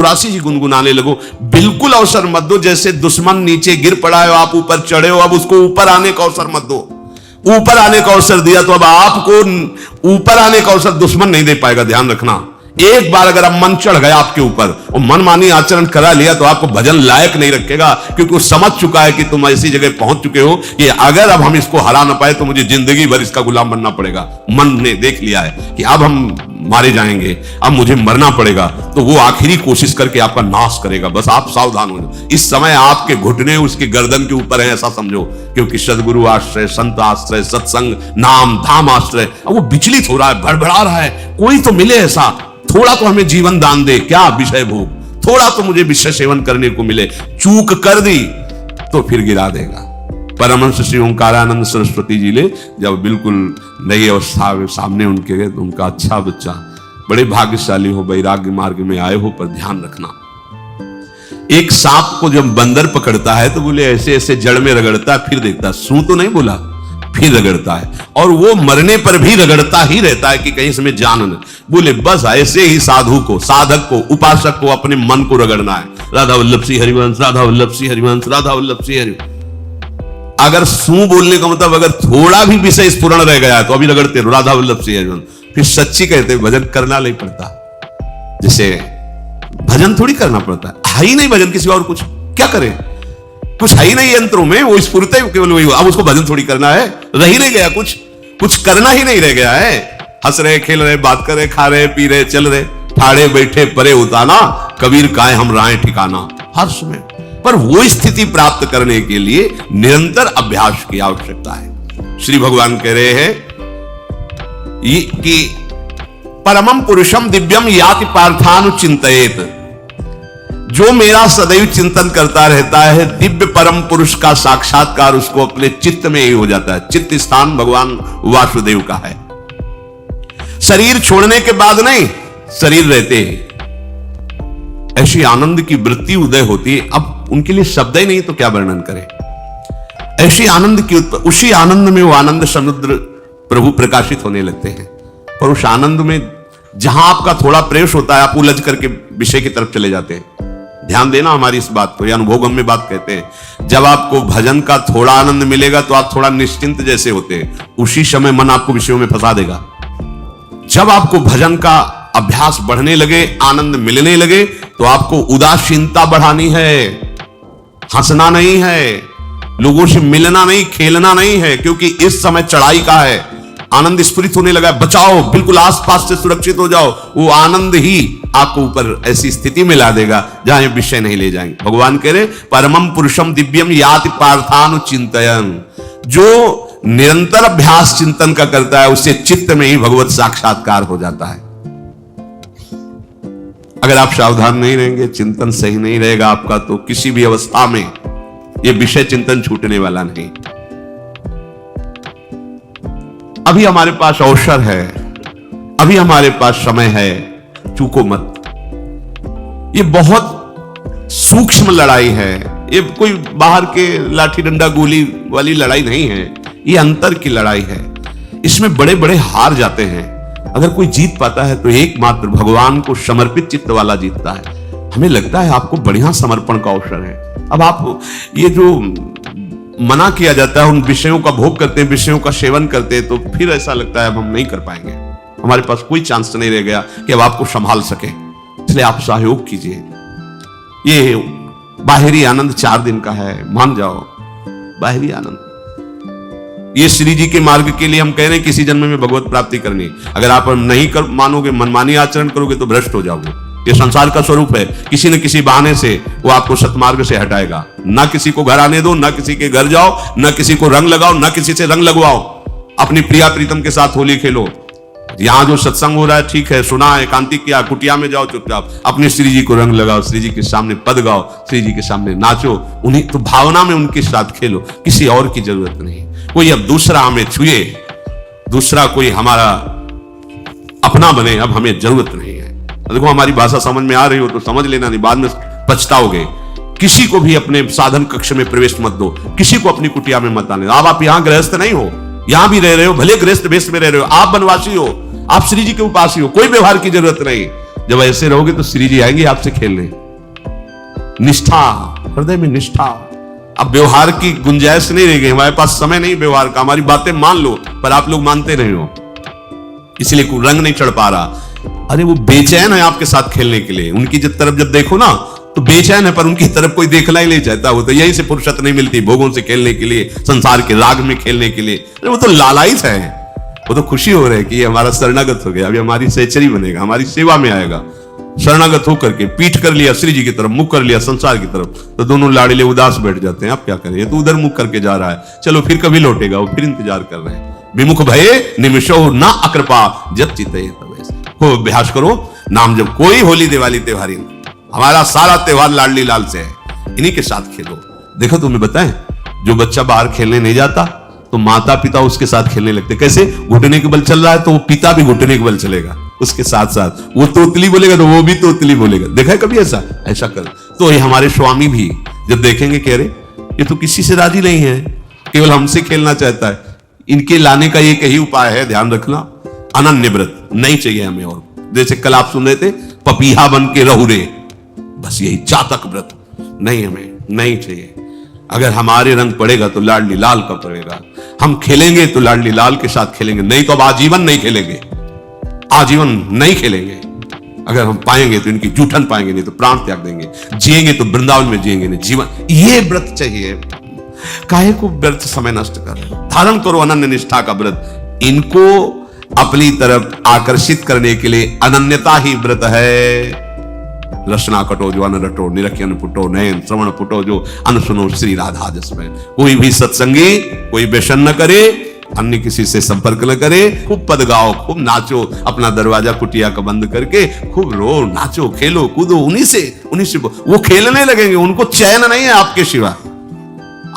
उदासी जी गुनगुनाने लगो। बिल्कुल अवसर मत दो, जैसे दुश्मन नीचे गिर पड़ा है, आप ऊपर चढ़े हो, अब उसको ऊपर आने का अवसर मत दो। ऊपर आने का अवसर दिया तो अब आपको ऊपर आने का अवसर दुश्मन नहीं दे पाएगा। ध्यान रखना, एक बार अगर अब मन चढ़ गया आपके ऊपर और मनमानी आचरण करा लिया तो आपको भजन लायक नहीं रखेगा, क्योंकि वो समझ चुका है कि तुम ऐसी जगह पहुंच चुके हो कि अगर अब हम इसको हरा ना पाए तो मुझे जिंदगी भर इसका गुलाम बनना पड़ेगा। मन ने देख लिया है कि अब हम मारे जाएंगे, अब मुझे मरना पड़ेगा, तो वो आखिरी कोशिश करके आपका नाश करेगा। बस आप सावधान हो जाओ। इस समय आपके घुटने उसके गर्दन के ऊपर है, ऐसा समझो, क्योंकि सदगुरु आश्रय, संत आश्रय, सत्संग, नाम धाम आश्रय, अब वो विचलित हो रहा है, भड़बड़ा रहा है। कोई तो मिले ऐसा, थोड़ा तो हमें जीवन दान दे, क्या विषय भोग, थोड़ा तो मुझे विषय सेवन करने को मिले। चूक कर दी तो फिर गिरा देगा। परमहंस श्री ओंकारानंद सरस्वती जी ले जब बिल्कुल नई अवस्था में सामने उनके गए तो उनका, अच्छा बच्चा, बड़े भाग्यशाली हो, वैराग्य मार्ग में आए हो, पर ध्यान रखना, एक सांप को जब बंदर पकड़ता है तो बोले ऐसे ऐसे जड़ में रगड़ता है, फिर देखता, सू तो नहीं बोला, फिर रगड़ता है, और वो मरने पर भी रगड़ता ही रहता है कि कहीं इसमें जान न। बोले बस ऐसे ही साधु को, साधक को, उपासक को अपने मन को रगड़ना है। राधा वल्लभ श्री हरिवंश, राधा वल्लभ श्री हरिवंश, राधा वल्लभ श्री हरिवंश। अगर सू बोलने का मतलब अगर थोड़ा भी विषय स्फुरण रह गया तो अभी रगड़ते रहो, राधा वल्लभ श्री हरिवंश। फिर सच्ची कहते भजन करना नहीं पड़ता। जैसे भजन थोड़ी करना पड़ता है ही नहीं भजन, किसी और कुछ क्या करें, कुछ है ही नहीं यंत्रों में, वो स्फुरते केवल वही। अब उसको भजन थोड़ी करना है, रह ही नहीं गया, कुछ करना ही नहीं रह गया है। हंस रहे, खेल रहे, बात कर रहे, खा रहे, पी रहे, चल रहे, ठाड़े बैठे परे उताना, कबीर काहे हम राय ठिकाना, हर समय। पर वो स्थिति प्राप्त करने के लिए निरंतर अभ्यास की आवश्यकता है। श्री भगवान कह रहे हैं कि परमम पुरुषम दिव्यम याति पार्थानुचिंतयेत, जो मेरा सदैव चिंतन करता रहता है, दिव्य परम पुरुष का साक्षात्कार उसको अपने चित्त में ही हो जाता है। चित्त स्थान भगवान वासुदेव का है। शरीर छोड़ने के बाद नहीं, शरीर रहते ही ऐसी आनंद की वृत्ति उदय होती है। अब उनके लिए शब्द ही नहीं तो क्या वर्णन करें, ऐसी आनंद की उसी आनंद में वो आनंद समुद्र प्रभु प्रकाशित होने लगते हैं। और उस आनंद में जहां आपका थोड़ा प्रवेश होता है, आप उलझ करके विषय की तरफ चले जाते हैं। ध्यान देना हमारी इस बात को, यह अनुभोगम में बात कहते हैं। जब आपको भजन का थोड़ा आनंद मिलेगा तो आप थोड़ा निश्चिंत जैसे होते हैं, उसी समय मन आपको विषयों में फंसा देगा। जब आपको भजन का अभ्यास बढ़ने लगे, आनंद मिलने लगे, तो आपको उदासीनता बढ़ानी है, हंसना नहीं है, लोगों से मिलना नहीं, खेलना नहीं है, क्योंकि इस समय चढ़ाई का है। आनंद स्फुरित होने लगा, बचाओ, बिल्कुल आसपास से सुरक्षित हो जाओ। वो आनंद ही आपको ऊपर ऐसी स्थिति में ला देगा जहां ये विषय नहीं ले जाएंगे। भगवान कह रहे परमम पुरुषम दिव्यम याति पार्थानुचिंतयन्, जो निरंतर अभ्यास चिंतन का करता है उससे चित्त में ही भगवत साक्षात्कार हो जाता है। अगर आप सावधान नहीं रहेंगे, चिंतन सही नहीं रहेगा आपका, तो किसी भी अवस्था में यह विषय चिंतन छूटने वाला नहीं। अभी हमारे पास अवसर है, अभी हमारे पास समय है, चूको मत। ये बहुत सूक्ष्म लड़ाई है, ये कोई बाहर के लाठी डंडा गोली वाली लड़ाई नहीं है, ये अंतर की लड़ाई है। इसमें बड़े बड़े हार जाते हैं। अगर कोई जीत पाता है तो एकमात्र भगवान को समर्पित चित्त वाला जीतता है। हमें लगता है आपको बढ़िया समर्पण का अवसर है। अब आप ये जो मना किया जाता है, उन विषयों का भोग करते हैं, विषयों का सेवन करते हैं, तो फिर ऐसा लगता है अब हम नहीं कर पाएंगे, हमारे पास कोई चांस नहीं रह गया कि अब आपको संभाल सके। इसलिए आप सहयोग कीजिए। ये बाहरी आनंद 4 दिन का है, मान जाओ, बाहरी आनंद। ये श्री जी के मार्ग के लिए हम कह रहे हैं किसी जन्म में भगवत प्राप्ति करनी। अगर आप नहीं कर मानोगे, मनमानी आचरण करोगे तो भ्रष्ट हो जाओगे। ये संसार का स्वरूप है, किसी न किसी बहाने से वो आपको सतमार्ग से हटाएगा। ना किसी को घर आने दो, ना किसी के घर जाओ, ना किसी को रंग लगाओ, ना किसी से रंग लगवाओ। अपनी प्रिया प्रीतम के साथ होली खेलो। यहां जो सत्संग हो रहा है ठीक है, सुना है, एकांतिक किया, कुटिया में जाओ चुपचाप, अपने श्री जी को रंग लगाओ, श्री जी के सामने पद गाओ, श्री जी के सामने नाचो, उन्हीं तो भावना में उनके साथ खेलो, किसी और की जरूरत नहीं। कोई अब दूसरा हमें छुए, दूसरा कोई हमारा अपना बने, अब हमें जरूरत नहीं है। देखो हमारी भाषा समझ में आ रही हो तो समझ लेना, नहीं बाद में पछताओगे। किसी को भी अपने साधन कक्ष में प्रवेश मत दो, किसी को अपनी कुटिया में मत आने। अब आप यहां गृहस्थ नहीं हो, यहां भी रह रहे हो, भले गृहस्थ वेश में रह रहे हो, आप वनवासी हो, आप श्री जी के उपासी हो, कोई व्यवहार की जरूरत नहीं। जब ऐसे रहोगे तो श्री जी आएंगे आपसे खेलने। निष्ठा, हृदय में निष्ठा। अब व्यवहार की गुंजाइश नहीं रह गई, हमारे पास समय नहीं व्यवहार का। हमारी बातें मान लो, पर आप लोग मानते नहीं हो, इसलिए कोई रंग नहीं चढ़ पा रहा। अरे वो बेचैन है आपके साथ खेलने के लिए। उनकी तरफ जब देखो ना तो बेचैन है, पर उनकी तरफ कोई देखना ही नहीं चाहता। वो तो यहीं से फुर्सत नहीं मिलती भोगों से खेलने के लिए, संसार के राग में खेलने के लिए। अरे वो तो लालायित है, वो तो खुशी हो रहे कि ये हमारा शरणागत हो गया, अभी हमारी सहचरी बनेगा, हमारी सेवा में आएगा। शरणागत होकर के पीठ कर लिया श्री जी की तरफ, मुख कर लिया संसार की तरफ, तो दोनों लाड़िले उदास बैठ जाते हैं। आप क्या करें, ये तो उधर मुख करके जा रहा है, चलो फिर कभी लौटेगा, वो फिर इंतजार कर रहे हैं। विमुख भये निमिषो ना अकृपा जब चिते हो। अभ्यास करो नाम जब। कोई होली दिवाली त्योहारी नहीं, हमारा सारा त्योहार लाडली लाल से है, इन्हीं के साथ खेलो। देखो तुम्हें बताएं, जो बच्चा बाहर खेलने नहीं जाता तो माता पिता उसके साथ खेलने लगते। कैसे? घुटने के बल चल रहा है तो वो पिता भी घुटने के बल चलेगा उसके साथ साथ। वो तोतली बोलेगा तो वो भी तोतली बोलेगा। देखा है कभी ऐसा? ऐसा कर। तो ये हमारे स्वामी भी जब देखेंगे कह रहे ये तो किसी से राजी नहीं है, केवल हमसे खेलना चाहता है, इनके लाने का एक ही उपाय है, ध्यान रखना, अनन्य व्रत नहीं चाहिए हमें। और जैसे कल आप सुन रहे थे, पपीहा बन के रहू रे, बस यही चातक व्रत नहीं, हमें नहीं चाहिए। अगर हमारे रंग पड़ेगा तो लाडली लाल का पड़ेगा। हम खेलेंगे तो लाडली लाल के साथ खेलेंगे, नहीं तो अब आजीवन नहीं खेलेंगे, आजीवन नहीं खेलेंगे। अगर हम पाएंगे तो इनकी जूठन पाएंगे, नहीं तो प्राण त्याग देंगे। जिएंगे तो वृंदावन में जिएंगे, नहीं जीवन। ये व्रत चाहिए। काहे को व्यर्थ समय नष्ट कर? धारण करो अनन्य निष्ठा का व्रत। इनको अपनी तरफ आकर्षित करने के लिए अनन्यता ही व्रत है। रसना कटो जो अन रटो, निरखियन पुटो, नयन श्रवण पुटो जो अन सुनो श्री राधा जसमें। कोई भी सत्संगी कोई व्यसन न करे, अन्य किसी से संपर्क न करे, खूब पद गाओ, खूब नाचो, अपना दरवाजा कुटिया का बंद करके खूब रो, नाचो, खेलो, कूदो। उन्हीं से वो खेलने लगेंगे। उनको चैन नहीं है आपके सिवा।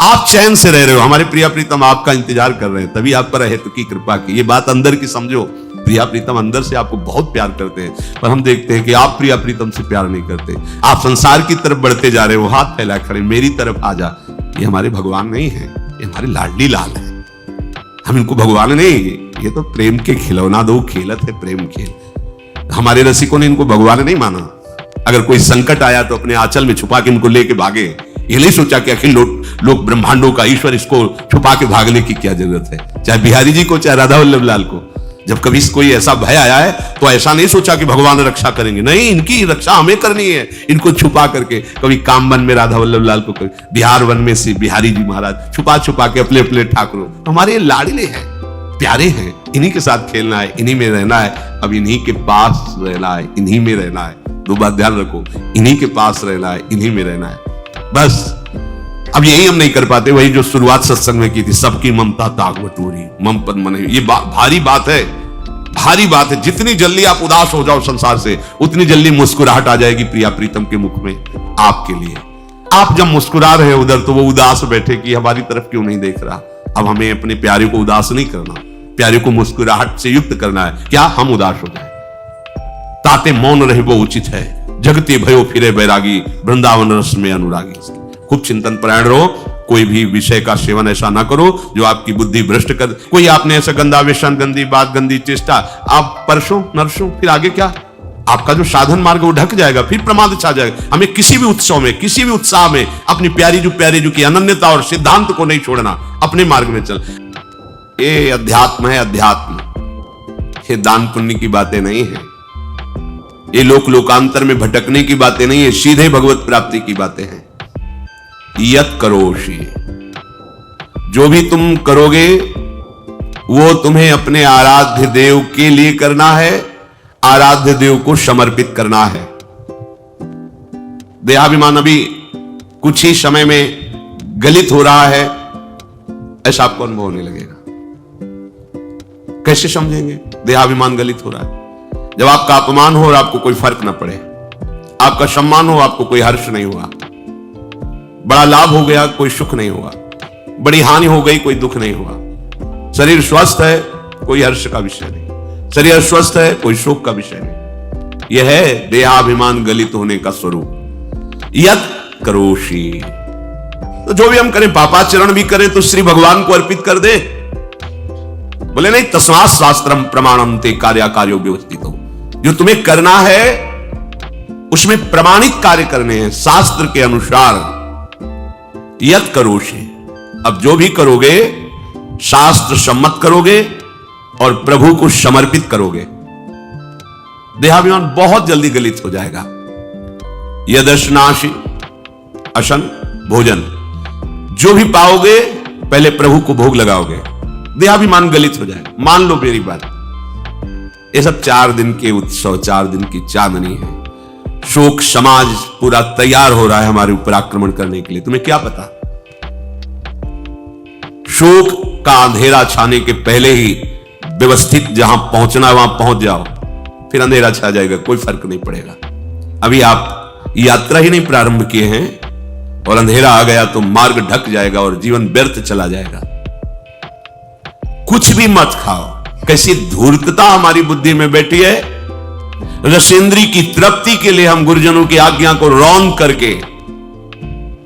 आप चैन से रह रहे हो। हमारे प्रिया प्रीतम आपका इंतजार कर रहे हैं, तभी आप पर हेतु की कृपा की। ये बात अंदर की समझो। प्रिया प्रीतम अंदर से आपको बहुत प्यार करते हैं, पर हम देखते हैं कि आप प्रिया प्रीतम से प्यार नहीं करते। आप संसार की तरफ बढ़ते जा रहे हो, हाथ फैला खड़े, मेरी तरफ आ जा। ये हमारे भगवान नहीं है, ये हमारे लाडली लाल है। हम इनको भगवान नहीं, ये तो प्रेम के खिलौना दो खेलत है, प्रेम खेल। हमारे रसिकों ने इनको भगवान नहीं माना। अगर कोई संकट आया तो अपने आंचल में छुपा के इनको लेके भागे। ये नहीं सोचा कि अखिल लोक ब्रह्मांडों का ईश्वर, इसको छुपा के भागने की क्या जरूरत है। चाहे बिहारी जी को, चाहे राधा वल्लभ लाल को, जब कभी कोई ऐसा भय आया है तो ऐसा नहीं सोचा कि भगवान रक्षा करेंगे। नहीं, इनकी रक्षा हमें करनी है। इनको छुपा करके, कभी काम वन में राधा वल्लभ लाल को, कभी बिहार वन में से बिहारी जी महाराज, छुपा छुपा के अपने अपने ठाकुरों। हमारे लाडले हैं, प्यारे हैं, इन्हीं के साथ खेलना है, इन्हीं में रहना है। अब इन्हीं के पास रहना है, इन्हीं में रहना है। दो बात ध्यान रखो, इन्हीं के पास रहना है, इन्हीं में रहना है, बस। अब यही हम नहीं कर पाते, वही जो शुरुआत सत्संग में की थी, सबकी ममता ताक बटोरी, मम पद मन। ये भारी बात है, भारी बात है। जितनी जल्दी आप उदास हो जाओ संसार से, उतनी जल्दी मुस्कुराहट आ जाएगी प्रिया प्रीतम के मुख में आपके लिए। आप जब मुस्कुरा रहे उधर, तो वो उदास बैठे कि हमारी तरफ क्यों नहीं देख रहा। अब हमें अपने प्यारे को उदास नहीं करना, प्यारे को मुस्कुराहट से युक्त करना है। क्या हम उदास हो जाए? ताते मौन रहे वो उचित है, जगते भयो फिरे बैरागी, वृंदावन रस में अनुरागी। खूब चिंतन परायण रहो, कोई भी विषय का सेवन ऐसा ना करो जो आपकी बुद्धि भ्रष्ट कर। कोई आपने ऐसा गंदा व्यसन, गंदी बात, गंदी चेष्टा, आप परसों नरसों, फिर आगे क्या? आपका जो साधन मार्ग वो ढक जाएगा, फिर प्रमाद छा जाएगा। हमें किसी भी उत्सव में, किसी भी उत्साह में अपनी प्यारी जो की अनन्यता और सिद्धांत को नहीं छोड़ना, अपने मार्ग में चल। ये अध्यात्म है, अध्यात्म। ये दान पुण्य की बातें नहीं है, ये लोकांतर में भटकने की बातें नहीं है, सीधे भगवत प्राप्ति की बातें हैं। यत करोषि, जो भी तुम करोगे वो तुम्हें अपने आराध्य देव के लिए करना है, आराध्य देव को समर्पित करना है। देहाभिमान अभी कुछ ही समय में गलित हो रहा है, ऐसा आपको अनुभव होने लगेगा। कैसे समझेंगे देहाभिमान गलित हो रहा है? जब आपका अपमान हो और आपको कोई फर्क ना पड़े, आपका सम्मान हो, आपको कोई हर्ष नहीं हुआ, बड़ा लाभ हो गया, कोई सुख नहीं हुआ, बड़ी हानि हो गई, कोई दुख नहीं हुआ। शरीर स्वस्थ है, कोई हर्ष का विषय नहीं, शरीर स्वस्थ है, कोई शोक का विषय नहीं। यह है देहाभिमान गलित होने का स्वरूप। यत करोषि, तो जो भी हम करें, पापाचरण भी करें तो श्री भगवान को अर्पित कर दे। बोले नहीं, तस्मात् शास्त्रम प्रमाणम ते कार्याकार्यो व्यवस्थितो। जो तुम्हें करना है उसमें प्रमाणित कार्य करने हैं शास्त्र के अनुसार। यत करोषि, अब जो भी करोगे शास्त्र सम्मत करोगे और प्रभु को समर्पित करोगे, देहाभिमान बहुत जल्दी गलित हो जाएगा। यदश्नासि अशन भोजन, जो भी पाओगे पहले प्रभु को भोग लगाओगे, देहाभिमान गलित हो जाएगा। मान लो मेरी बात, ये सब 4 दिन के उत्सव, 4 दिन की चांदनी है। शोक समाज पूरा तैयार हो रहा है हमारे ऊपर आक्रमण करने के लिए। तुम्हें क्या पता, शोक का अंधेरा छाने के पहले ही व्यवस्थित जहां पहुंचना है वहां पहुंच जाओ, फिर अंधेरा छा जाएगा, कोई फर्क नहीं पड़ेगा। अभी आप यात्रा ही नहीं प्रारंभ किए हैं और अंधेरा आ गया तो मार्ग ढक जाएगा और जीवन व्यर्थ चला जाएगा। कुछ भी मत खाओ। कैसी धूर्तता हमारी बुद्धि में बैठी है। रसेंद्री की तृप्ति के लिए हम गुरुजनों की आज्ञा को रौंद करके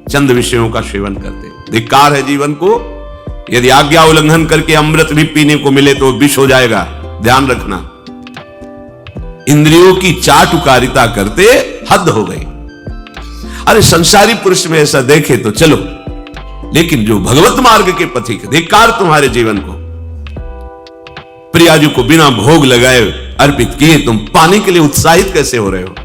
चंद विषयों का सेवन करते। धिक्कार है जीवन को। यदि आज्ञा उल्लंघन करके अमृत भी पीने को मिले तो विष हो जाएगा, ध्यान रखना। इंद्रियों की चाटुकारिता करते हद हो गई। अरे संसारी पुरुष में ऐसा देखे तो चलो, लेकिन जो भगवत मार्ग के पथिक, धिक्कार तुम्हारे जीवन को। प्रियाजू को बिना भोग लगाए अर्पित किए तुम पाने के लिए उत्साहित कैसे हो रहे हो।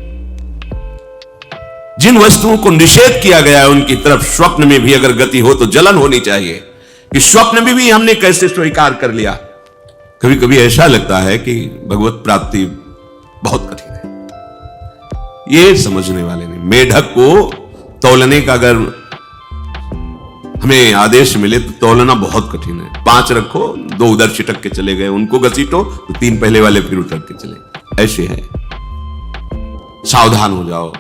जिन वस्तुओं को निषेध किया गया है उनकी तरफ स्वप्न में भी अगर गति हो तो जलन होनी चाहिए कि स्वप्न में भी हमने कैसे स्वीकार कर लिया। कभी कभी ऐसा लगता है कि भगवत प्राप्ति बहुत कठिन है, ये समझने वाले नहीं। मेढक को तौलने का अगर हमें आदेश मिले तो तौलना बहुत कठिन है। 5 रखो, 2 उधर छिटक के चले गए, उनको घसीटो तो 3 पहले वाले फिर उतर के चले, ऐसे है। सावधान हो जाओ।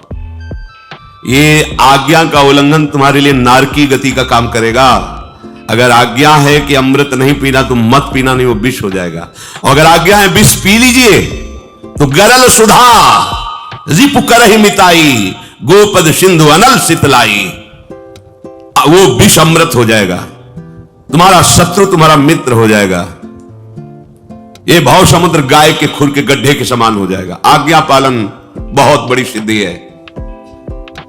ये आज्ञा का उल्लंघन तुम्हारे लिए नारकी गति का काम करेगा। अगर आज्ञा है कि अमृत नहीं पीना तो मत पीना, नहीं वो विष हो जाएगा। और अगर आज्ञा है विष पी लीजिए तो गरल सुधा रिपु करहि मिताई, गोपद सिंधु अनल शीतलाई, वो विष अमृत हो जाएगा। तुम्हारा शत्रु तुम्हारा मित्र हो जाएगा। ये भाव समुद्र गाय के खुर के गड्ढे के समान हो जाएगा। आज्ञा पालन बहुत बड़ी सिद्धि है।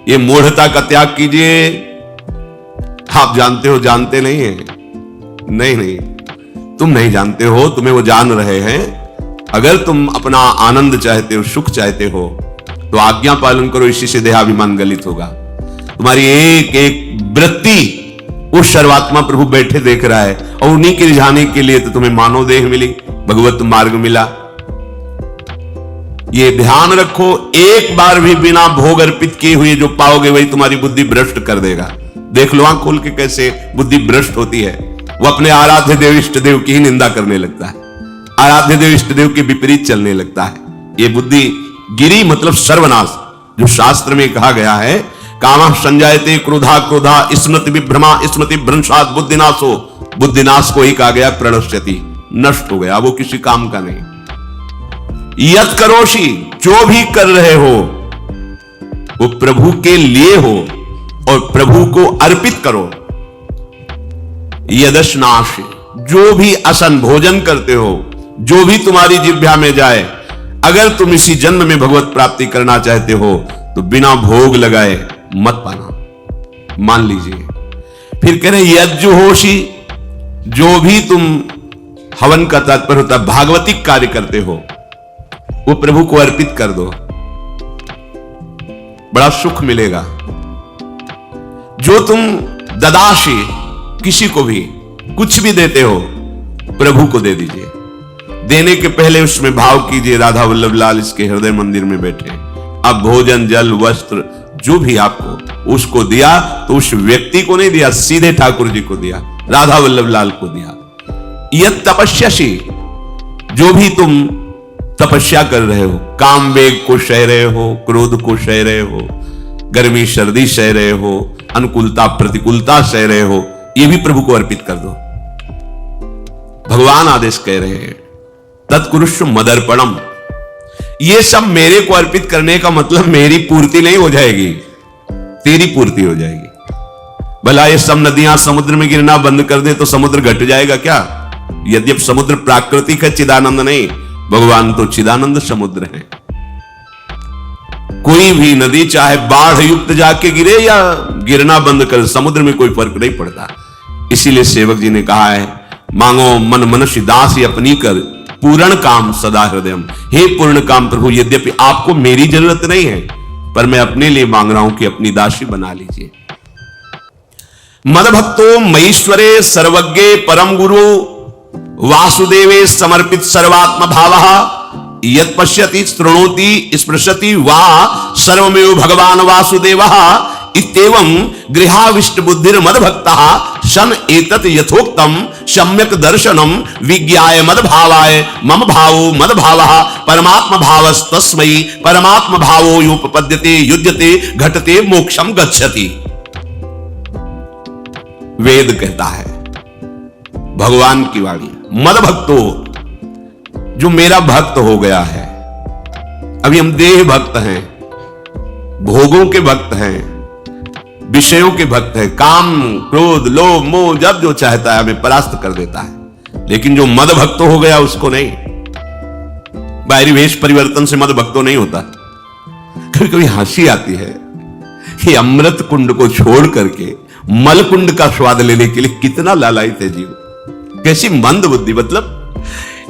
ये मूढ़ता का त्याग कीजिए। आप जानते हो, जानते नहीं है, नहीं, तुम नहीं जानते हो, तुम्हें वो जान रहे हैं। अगर तुम अपना आनंद चाहते हो, सुख चाहते हो तो आज्ञा पालन करो। इसी से देहाभिमान गलित होगा। तुम्हारी एक एक वृत्ति उस सर्वात्मा प्रभु बैठे देख रहा है और उन्हीं के रिझाने के लिए तो तुम्हें मानव देह मिली, भगवत मार्ग मिला। ये ध्यान रखो, एक बार भी बिना भोग अर्पित किए हुए जो पाओगे वही तुम्हारी बुद्धि भ्रष्ट कर देगा। देख लो आंख खोल के कैसे बुद्धि भ्रष्ट होती है। वो अपने आराध्य देव इष्ट देव की ही निंदा करने लगता है, आराध्य देव इष्ट देव के विपरीत चलने लगता है। ये बुद्धि गिरी मतलब सर्वनाश। जो शास्त्र में कहा गया है, कामः संजायते क्रोधा क्रोधा स्मृति विभ्रमा स्मृति भ्रंशात् बुद्धिनाशो, बुद्धिनाश को ही कहा गया प्रणश्यति, नष्ट हो गया, वो किसी काम का नहीं। यत करोषि, जो भी कर रहे हो वो प्रभु के लिए हो और प्रभु को अर्पित करो। यदश्नासि, जो भी असन भोजन करते हो, जो भी तुम्हारी जिह्वा में जाए, अगर तुम इसी जन्म में भगवत प्राप्ति करना चाहते हो तो बिना भोग लगाए मत पाना, मान लीजिए। फिर कह रहे यज्जुहोषि, जो भी तुम हवन का तात्पर्य होता है भागवतिक कार्य करते हो वो प्रभु को अर्पित कर दो, बड़ा सुख मिलेगा। जो तुम ददाशी, किसी को भी कुछ भी देते हो प्रभु को दे दीजिए। देने के पहले उसमें भाव कीजिए राधा वल्लभ लाल इसके हृदय मंदिर में बैठे। अब भोजन जल वस्त्र जो भी आपको उसको दिया तो उस व्यक्ति को नहीं दिया, सीधे ठाकुर जी को दिया, राधा वल्लभ लाल को दिया। यह तपस्यासी, जो भी तुम तपस्या कर रहे हो, काम वेग को सह रहे हो, क्रोध को सह रहे हो, गर्मी सर्दी सह रहे हो, अनुकूलता प्रतिकूलता सह रहे हो, ये भी प्रभु को अर्पित कर दो। भगवान आदेश कह रहे हैं तत्कुरुष्व मदर्पणम। ये सब मेरे को अर्पित करने का मतलब मेरी पूर्ति नहीं हो जाएगी, तेरी पूर्ति हो जाएगी। भला ये सब नदियां समुद्र में गिरना बंद कर दे तो समुद्र घट जाएगा क्या? यद्यप समुद्र प्राकृतिक है, चिदानंद नहीं। भगवान तो चिदानंद समुद्र है। कोई भी नदी चाहे बाढ़ युक्त जाके गिरे या गिरना बंद कर, समुद्र में कोई फर्क नहीं पड़ता। इसीलिए सेवक जी ने कहा है, मांगो मन मनुष्य दासी अपनी कर, पूर्ण काम सदा हृदय। हे पूर्ण काम प्रभु, यद्यपि आपको मेरी जरूरत नहीं है, पर मैं अपने लिए मांग रहा हूं कि अपनी दासी बना लीजिए। मद भक्तो मईश्वरे सर्वज्ञे परम गुरु वासुदेवे समर्पित सर्वात्म भावः यत् पश्यति शृणोति स्पृशति वा सर्वमेव भगवान वासुदेवः इत्येवं गृहाविष्ट बुद्धिर मद भक्तः शन एतत् यथोक्तम सम्यक दर्शनम विज्ञाय मद भावाय मम भावो मद भावः परमात्म भावस्तस्मै परमात्म भावो योपपद्यते युज्यते घटते मोक्षम गच्छति। वेद कहता है, भगवान की वाणी, मद भक्तो, जो मेरा भक्त हो गया है। अभी हम देह भक्त हैं, भोगों के भक्त हैं, विषयों के भक्त हैं, काम क्रोध लोभ मोह जब जो चाहता है हमें परास्त कर देता है। लेकिन जो मद भक्त हो गया उसको नहीं, बाहरी वेश परिवर्तन से मद भक्तो नहीं होता। कभी कभी हंसी आती है कि अमृत कुंड को छोड़ करके मल कुंड का स्वाद लेने के लिए कितना लालायित है जीव, कैसी मंद बुद्धि। मतलब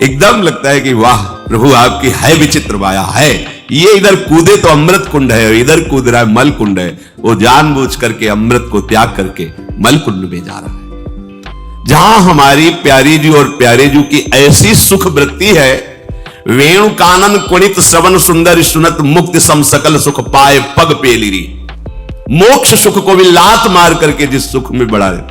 एकदम लगता है कि वाह प्रभु आपकी है विचित्र माया है। ये इधर कूदे तो अमृत कुंड है, इधर कूद रहा है मल कुंड है। वो जानबूझ करके अमृत को त्याग करके मल कुंड में जा रहा है, जहां हमारी प्यारी जी और प्यारे जी की ऐसी सुख वृत्ति है। वेणु कानन कुणित श्रवण सुंदर सुनत मुक्ति सम सकल सुख पाए पग पेलिरी। मोक्ष सुख को भी लात मार करके जिस सुख में बढ़ा है,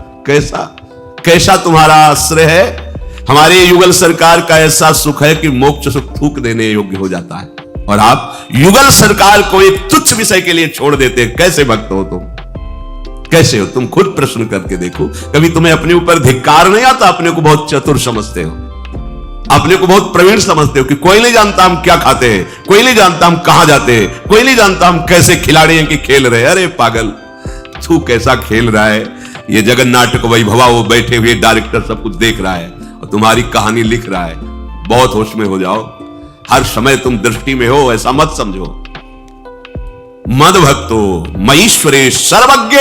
कैसा तुम्हारा आश्रय है। हमारे युगल सरकार का ऐसा सुख है कि मोक्ष सुख थूक देने योग्य हो जाता है, और आप युगल सरकार को एक तुच्छ विषय के लिए छोड़ देते। कैसे भक्त हो तुम, कैसे हो तुम? खुद प्रश्न करके देखो। कभी तुम्हें अपने ऊपर धिक्कार नहीं आता? अपने को बहुत चतुर समझते हो, अपने को बहुत प्रवीण समझते हो कि कोई नहीं जानता हम क्या खाते हैं, कोई नहीं जानता हम कहां जाते हैं, कोई नहीं जानता हम कैसे खिलाड़ी हैं कि खेल रहे हैं। अरे पागल, तू कैसा खेल रहा है। ये जगन नाटक वैभवा, वो बैठे हुए डायरेक्टर सब कुछ देख रहा है और तुम्हारी कहानी लिख रहा है। बहुत होश में हो जाओ, हर समय तुम दृष्टि में हो, ऐसा मत समझो। मद भक्तो मईश्वरे सर्वज्ञ,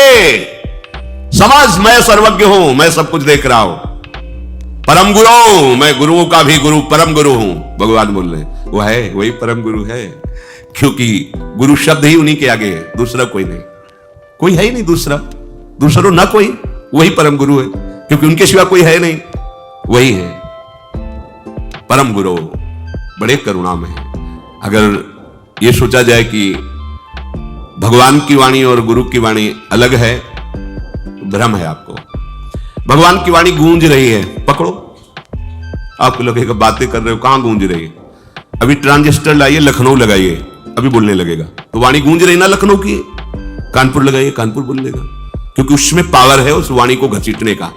समझ मैं सर्वज्ञ हूं, मैं सब कुछ देख रहा हूं। परम गुरु, मैं गुरुओं का भी गुरु परम गुरु हूं। भगवान बोल रहे वो है, वही परम गुरु है, क्योंकि गुरु शब्द ही उन्हीं के आगे है, दूसरा कोई नहीं, कोई है ही नहीं दूसरा ना कोई, वही परम गुरु है, क्योंकि उनके सिवा कोई है नहीं, वही है परम गुरु। बड़े करुणा में है। अगर यह सोचा जाए कि भगवान की वाणी और गुरु की वाणी अलग है, तो भ्रम है आपको। भगवान की वाणी गूंज रही है, पकड़ो। आपको लगेगा बातें कर रहे हो, कहां गूंज रही है? अभी ट्रांजिस्टर लाइए, लखनऊ लगाइए, अभी बोलने लगेगा। तो वाणी गूंज रही ना लखनऊ की। कानपुर लगाइए, कानपुर बोलेगा, क्योंकि उसमें पावर है उस वाणी को घसीटने का।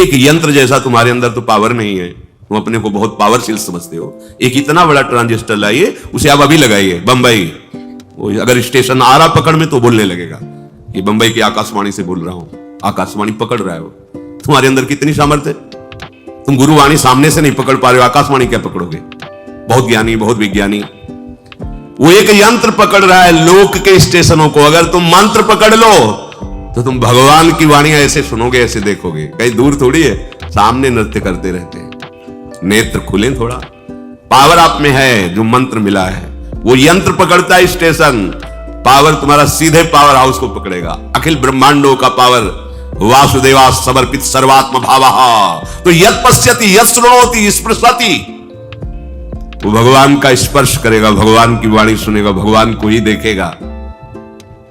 एक यंत्र जैसा तुम्हारे अंदर तो पावर नहीं है, तुम अपने को बहुत पावरफुल समझते हो। एक इतना बड़ा ट्रांजिस्टर लाइए, उसे आप अभी लगाइए बंबई, अगर स्टेशन आ रहा पकड़ में तो बोलने लगेगा कि बंबई की आकाशवाणी से बोल रहा हूं। आकाशवाणी पकड़ रहा है वो। तुम्हारे अंदर कितनी सामर्थ्य है। तुम गुरुवाणी सामने से नहीं पकड़ पा रहे हो, आकाशवाणी क्या पकड़ोगे? बहुत ज्ञानी, बहुत विज्ञानी, वो एक यंत्र पकड़ रहा है लोक के स्टेशनों को। अगर तुम मंत्र पकड़ लो तो तुम भगवान की वाणी ऐसे सुनोगे, ऐसे देखोगे, कहीं दूर थोड़ी है, सामने नृत्य करते रहते हैं। नेत्र खुले थोड़ा, पावर आप में है। जो मंत्र मिला है वो यंत्र पकड़ता है स्टेशन, पावर तुम्हारा सीधे पावर हाउस को पकड़ेगा। अखिल ब्रह्मांडों का पावर वासुदेवा समर्पित सर्वात्म भावः। तो यत् पश्यति यत् शृणोति स्पृशति, वो भगवान का स्पर्श करेगा, भगवान की वाणी सुनेगा, भगवान को ही देखेगा।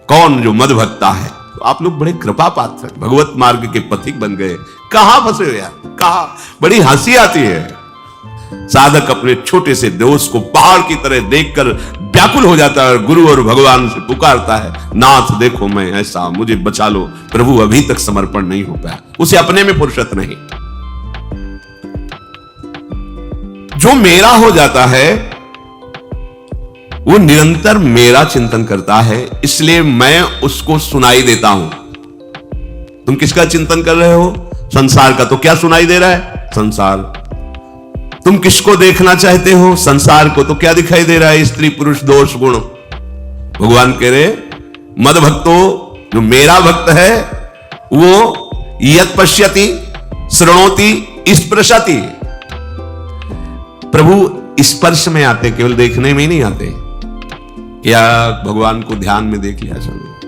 कौन? जो मद भक्ता है। तो आप लोग बड़े कृपा पात्र हैं, भगवत मार्ग के पथिक बन गए। कहां फंसे हो यार, कहां? बड़ी हंसी आती है। साधक अपने छोटे से दोष को पहाड़ की तरह देखकर व्याकुल हो जाता है और गुरु और भगवान से पुकारता है, नाथ देखो मैं ऐसा, मुझे बचा लो। प्रभु अभी तक समर्पण नहीं हो पाया, उसे अपने में फुर्सत नहीं। जो मेरा हो जाता है वो निरंतर मेरा चिंतन करता है, इसलिए मैं उसको सुनाई देता हूं। तुम किसका चिंतन कर रहे हो? संसार का। तो क्या सुनाई दे रहा है? संसार। तुम किसको देखना चाहते हो? संसार को। तो क्या दिखाई दे रहा है? स्त्री पुरुष दोष गुण। भगवान कह रहे मद भक्तो, जो मेरा भक्त है वो यत पश्यति श्रृणोति स्पृशति, प्रभु स्पर्श में आते, केवल देखने में ही नहीं आते। क्या भगवान को ध्यान में देख लिया चलो,